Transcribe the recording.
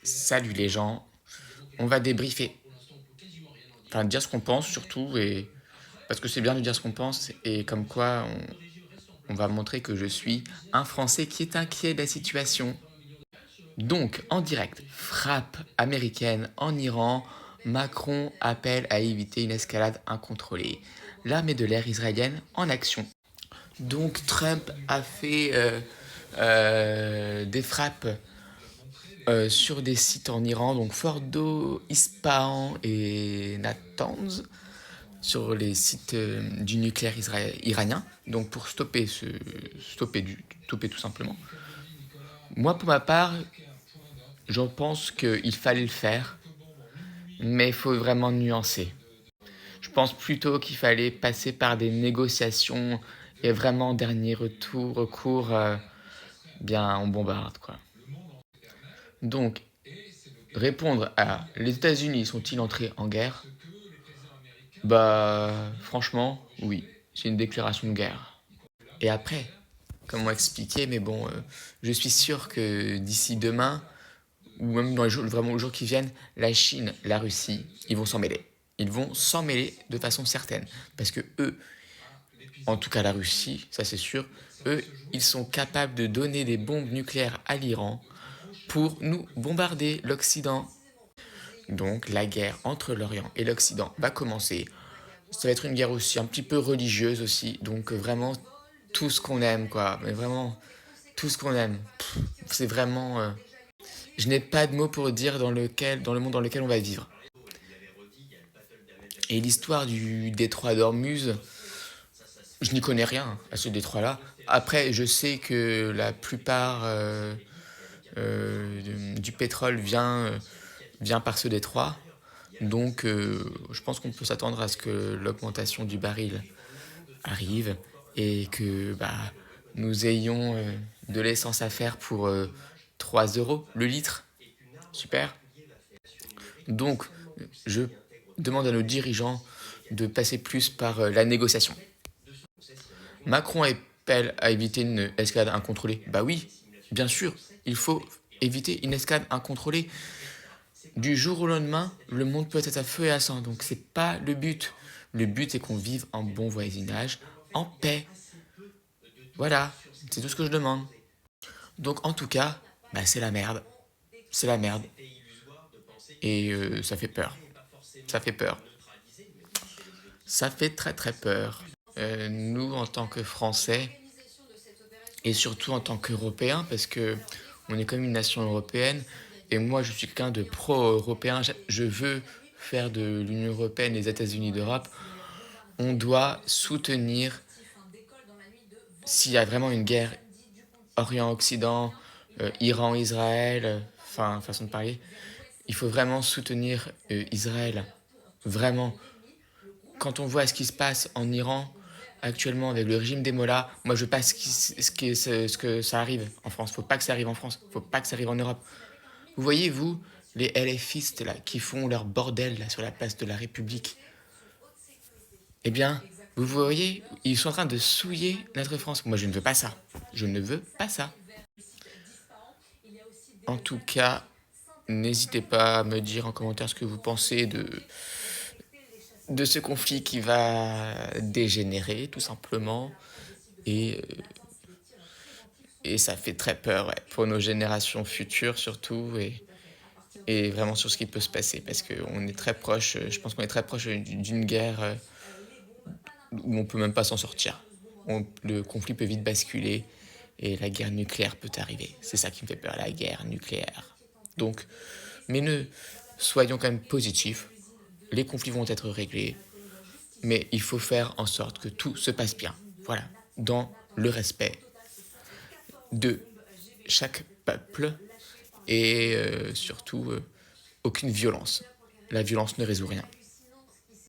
Salut les gens, on va débriefer. Enfin, dire ce qu'on pense surtout, et parce que c'est bien de dire ce qu'on pense, et comme quoi on va montrer que je suis un Français qui est inquiet de la situation. Donc, en direct, frappe américaine en Iran, Macron appelle à éviter une escalade incontrôlée. L'armée de l'air israélienne en action. Donc, Trump a fait des frappes sur des sites en Iran, donc Fordo, Ispahan et Natanz, sur les sites du nucléaire iranien, donc pour stopper tout simplement. Moi, pour ma part, j'en pense qu'il fallait le faire, mais il faut vraiment nuancer. Je pense plutôt qu'il fallait passer par des négociations et vraiment, dernier recours, bien, on bombarde, quoi. Donc, répondre à les États-Unis sont-ils entrés en guerre? Bah, franchement, oui, c'est une déclaration de guerre. Et après, comment expliquer? Mais bon, je suis sûr que d'ici demain, ou même dans les jours, vraiment les jours qui viennent, la Chine, la Russie, ils vont s'en mêler. Ils vont s'en mêler de façon certaine. Parce que eux, en tout cas la Russie, ça c'est sûr, eux, ils sont capables de donner des bombes nucléaires à l'Iran pour nous bombarder l'Occident. Donc la guerre entre l'Orient et l'Occident va commencer. Ça va être une guerre aussi un petit peu religieuse aussi. Donc vraiment tout ce qu'on aime, quoi. Mais vraiment tout ce qu'on aime. C'est vraiment... je n'ai pas de mots pour dire dans le monde dans lequel on va vivre. Et l'histoire du détroit d'Ormuz, je n'y connais rien à ce détroit-là. Après, je sais que la plupart du pétrole vient par ce détroit. Donc, je pense qu'on peut s'attendre à ce que l'augmentation du baril arrive et que nous ayons de l'essence à faire pour 3 euros le litre. Super. Donc, je demande à nos dirigeants de passer plus par la négociation. Macron appelle à éviter une escalade incontrôlée. Bah oui, bien sûr, il faut éviter une escalade incontrôlée. Du jour au lendemain, le monde peut être à feu et à sang, donc c'est pas le but. Le but c'est qu'on vive en bon voisinage, en paix. Voilà, c'est tout ce que je demande. Donc en tout cas, c'est la merde. C'est la merde. Et ça fait peur. Ça fait peur. Ça fait très très peur. Nous, en tant que Français, et surtout en tant qu'Européens, parce que on est comme une nation européenne, et moi je suis quelqu'un de pro-européen, je veux faire de l'Union européenne les États-Unis d'Europe, on doit soutenir, s'il y a vraiment une guerre Orient-Occident, Iran-Israël, enfin façon de parler, il faut vraiment soutenir Israël, vraiment. Quand on voit ce qui se passe en Iran actuellement avec le régime des mollahs, moi je veux pas ce que ça arrive en France. Faut pas que ça arrive en France. Faut pas que ça arrive en Europe. Vous voyez, vous, les LFistes là, qui font leur bordel là, sur la place de la République, eh bien, vous voyez, ils sont en train de souiller notre France. Moi je ne veux pas ça. Je ne veux pas ça. En tout cas, n'hésitez pas à me dire en commentaire ce que vous pensez de ce conflit qui va dégénérer, tout simplement. Et, et ça fait très peur, ouais, pour nos générations futures surtout, et vraiment sur ce qui peut se passer, parce qu'on est très proche, je pense qu'on est très proche d'une guerre où on peut même pas s'en sortir. Le conflit peut vite basculer, et la guerre nucléaire peut arriver. C'est ça qui me fait peur, la guerre nucléaire. Donc, mais soyons quand même positifs, les conflits vont être réglés, mais il faut faire en sorte que tout se passe bien. Voilà, dans le respect de chaque peuple et surtout aucune violence. La violence ne résout rien.